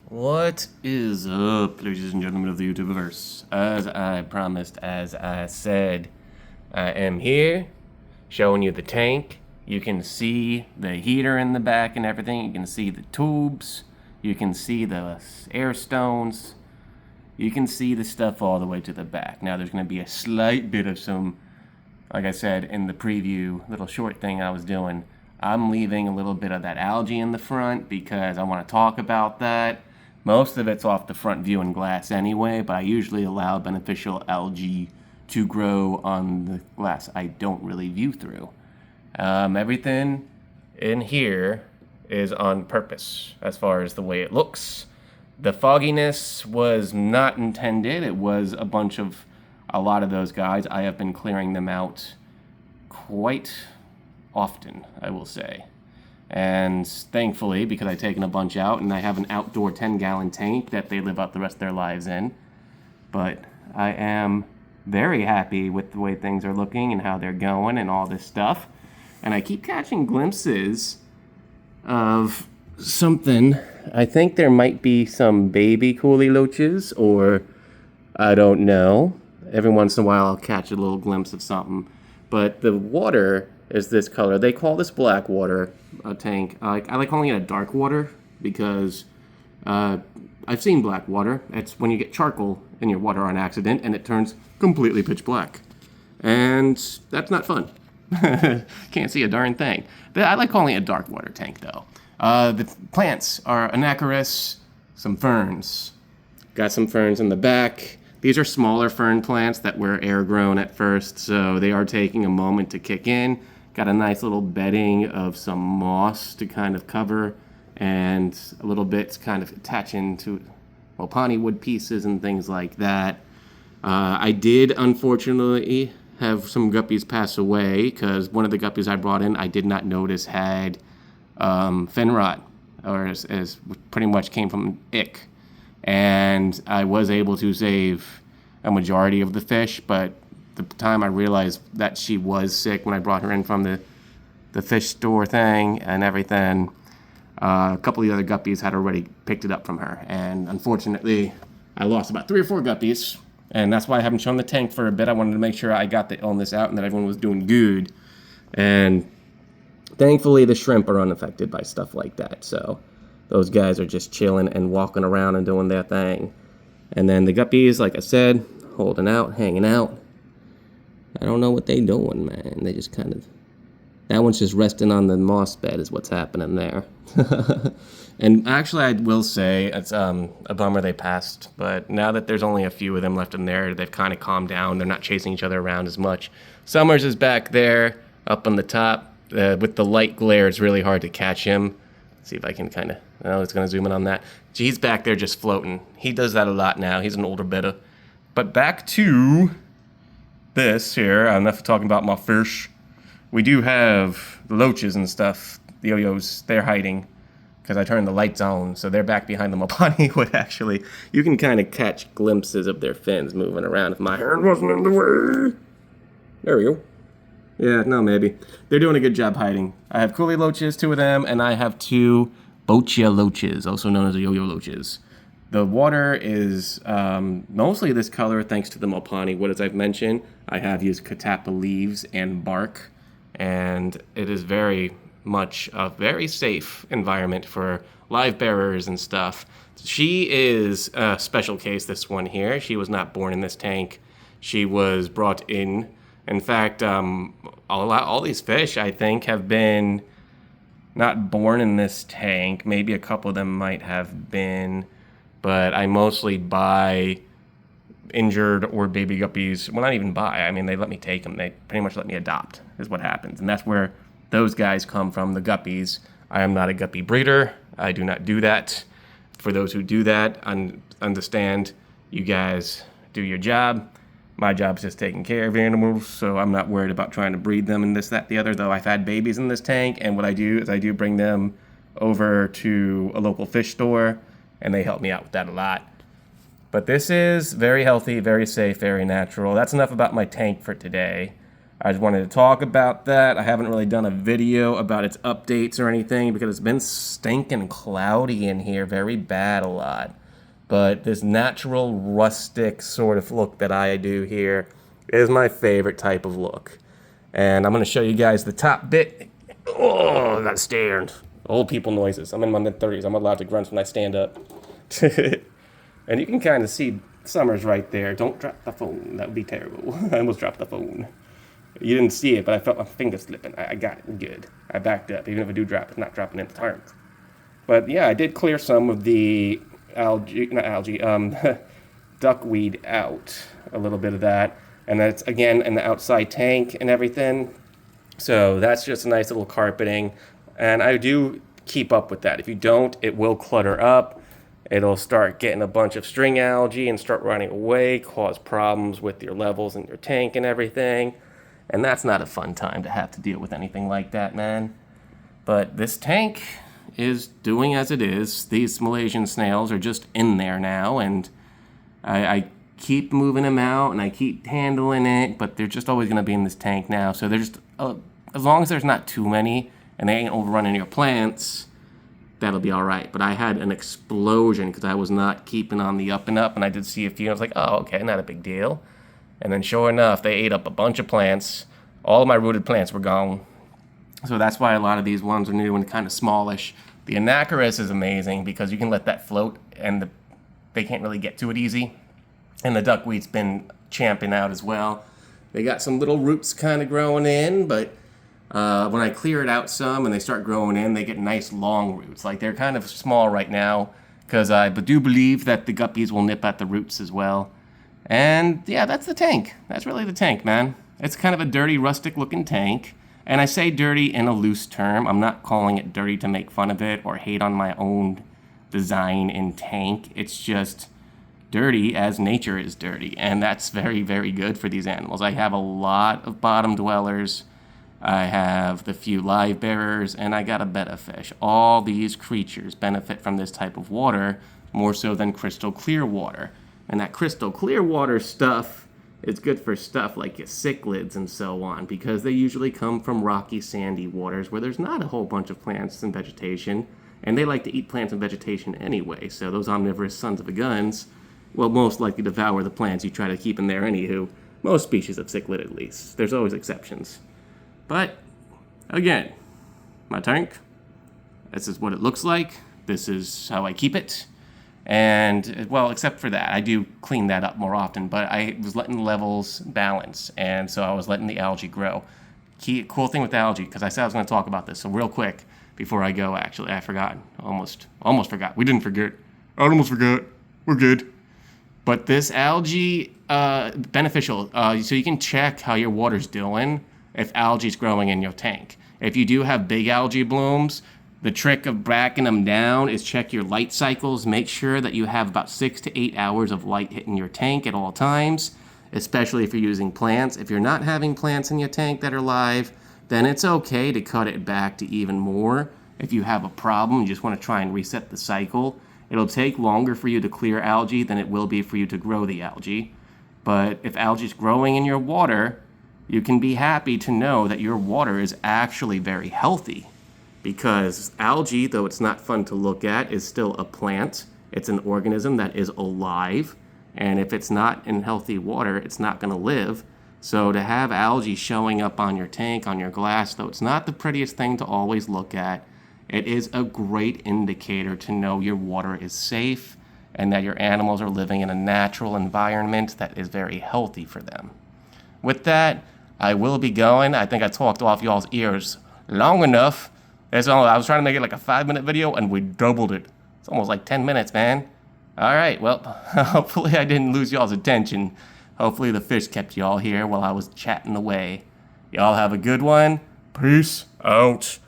What is up, ladies and gentlemen of the YouTubeverse? As I promised, as I said, I am here showing you the tank. You can see the heater in the back and everything. You can see the tubes. You can see the air stones. You can see the stuff all the way to the back. Now there's going to be a slight bit of some, like I said in the preview, little short thing I was doing. I'm leaving a little bit of that algae in the front because I want to talk about that. Most of it's off the front viewing glass anyway, but I usually allow beneficial algae to grow on the glass I don't really view through. Everything in here is on purpose as far as the way it looks. The fogginess was not intended. It was a lot of those guys. I have been clearing them out quite often, I will say. And thankfully, because I've taken a bunch out and I have an outdoor 10-gallon tank that they live out the rest of their lives in. But I am very happy with the way things are looking and how they're going and all this stuff. And I keep catching glimpses of something. I think there might be some baby coolie loaches, or I don't know. Every once in a while I'll catch a little glimpse of something. But the water is this color. They call this black water a tank. I like calling it a dark water because I've seen black water. It's when you get charcoal in your water on accident and it turns completely pitch black. And that's not fun. Can't see a darn thing. I like calling it a dark water tank though. The plants are Anacharis, some ferns. Got some ferns in the back. These are smaller fern plants that were air grown at first, so they are taking a moment to kick in. Got a nice little bedding of some moss to kind of cover, and a little bit kind of attaching to Mopani wood pieces and things like that. I did unfortunately have some guppies pass away because one of the guppies I brought in I did not notice had fin rot, or as pretty much came from ick. And I was able to save a majority of the fish, but the time I realized that she was sick when I brought her in from the fish store thing and everything, a couple of the other guppies had already picked it up from her. And unfortunately, I lost about 3 or 4 guppies, and that's why I haven't shown the tank for a bit. I wanted to make sure I got the illness out and that everyone was doing good. And thankfully, the shrimp are unaffected by stuff like that, so those guys are just chilling and walking around and doing their thing. And then the guppies, like I said, holding out, hanging out. I don't know what they doing, man. They just kind of... That one's just resting on the moss bed is what's happening there. And actually, I will say, it's a bummer they passed. But now that there's only a few of them left in there, they've kind of calmed down. They're not chasing each other around as much. Summers is back there, up on the top. With the light glare, it's really hard to catch him. See if I can kind of... Oh, it's going to zoom in on that. He's back there just floating. He does that a lot now. He's an older betta. But back to this here. Enough talking about my fish. We do have the loaches and stuff. The yo-yos, they're hiding because I turned the lights on. So they're back behind the Mopani wood, actually. You can kind of catch glimpses of their fins moving around if my hand wasn't in the way. There we go. Yeah, no, maybe. They're doing a good job hiding. I have coolie loaches, 2 of them, and I have 2 Bochia loaches, also known as yo-yo loaches. The water is mostly this color thanks to the Mopani wood, as I've mentioned. I have used Catappa leaves and bark, and it is very much a very safe environment for live bearers and stuff. She is a special case, this one here. She was not born in this tank. She was brought in. In fact, all these fish, I think, have been not born in this tank. Maybe a couple of them might have been, but I mostly buy injured or baby guppies. Well, not even buy. I mean, they let me take them. They pretty much let me adopt, is what happens. And that's where those guys come from, the guppies. I am not a guppy breeder. I do not do that. For those who do that, understand, you guys do your job. My job is just taking care of animals, so I'm not worried about trying to breed them and this, that, the other, though I've had babies in this tank, and what I do is I do bring them over to a local fish store, and they help me out with that a lot. But this is very healthy, very safe, very natural. That's enough about my tank for today. I just wanted to talk about that. I haven't really done a video about its updates or anything because it's been stinking cloudy in here, very bad a lot. But this natural rustic sort of look that I do here is my favorite type of look. And I'm going to show you guys the top bit. Oh, I got stared. Old people noises. I'm in my mid-30s. I'm allowed to grunt when I stand up. And you can kind of see Summer's right there. Don't drop the phone. That would be terrible. I almost dropped the phone. You didn't see it, but I felt my finger slipping. I got it good. I backed up. Even if I do drop, it's not dropping into turns. But yeah, I did clear some of the duckweed out. A little bit of that. And that's, again, in the outside tank and everything. So that's just a nice little carpeting. And I do keep up with that. If you don't, it will clutter up. It'll start getting a bunch of string algae and start running away, cause problems with your levels in your tank and everything. And that's not a fun time to have to deal with anything like that, man. But this tank is doing as it is. These Malaysian snails are just in there now, and I keep moving them out, and I keep handling it, but they're just always going to be in this tank now. So they're just, as long as there's not too many, and they ain't overrunning your plants, that'll be all right. But I had an explosion because I was not keeping on the up and up, and I did see a few. I was like, oh, okay, not a big deal. And then sure enough, they ate up a bunch of plants. All of my rooted plants were gone. So that's why a lot of these ones are new and kind of smallish. The Anacharis is amazing because you can let that float and they can't really get to it easy. And the duckweed's been champing out as well. They got some little roots kind of growing in, but when I clear it out some and they start growing in, they get nice long roots. Like they're kind of small right now because I do believe that the guppies will nip at the roots as well. And yeah, that's the tank. That's really the tank, man. It's kind of a dirty, rustic looking tank. And I say dirty in a loose term. I'm not calling it dirty to make fun of it or hate on my own design in tank. It's just dirty as nature is dirty. And that's very, very good for these animals. I have a lot of bottom dwellers. I have the few live bearers, and I got a betta fish. All these creatures benefit from this type of water more so than crystal clear water. And that crystal clear water stuff is good for stuff like your cichlids and so on, because they usually come from rocky, sandy waters where there's not a whole bunch of plants and vegetation, and they like to eat plants and vegetation anyway. So those omnivorous sons of a guns will most likely devour the plants you try to keep in there anywho. Most species of cichlid at least. There's always exceptions. But, again, my tank, this is what it looks like. This is how I keep it. And, well, except for that, I do clean that up more often, but I was letting the levels balance, and so I was letting the algae grow. Cool thing with algae, because I said I was going to talk about this, so real quick before I go, actually, I forgot. Almost forgot. We didn't forget. I almost forgot. We're good. But this algae, beneficial, so you can check how your water's doing if algae's growing in your tank. If you do have big algae blooms, the trick of backing them down is check your light cycles. Make sure that you have about 6 to 8 hours of light hitting your tank at all times, especially if you're using plants. If you're not having plants in your tank that are live, then it's okay to cut it back to even more. If you have a problem, you just want to try and reset the cycle. It'll take longer for you to clear algae than it will be for you to grow the algae. But if algae is growing in your water, you can be happy to know that your water is actually very healthy. Because algae, though it's not fun to look at, is still a plant. It's an organism that is alive. And if it's not in healthy water, it's not going to live. So to have algae showing up on your tank, on your glass, though it's not the prettiest thing to always look at, it is a great indicator to know your water is safe and that your animals are living in a natural environment that is very healthy for them. With that, I will be going. I think I talked off y'all's ears long enough. I was trying to make it like a 5-minute video, and we doubled it. It's almost like 10 minutes, man. All right, well, hopefully I didn't lose y'all's attention. Hopefully the fish kept y'all here while I was chatting away. Y'all have a good one. Peace out.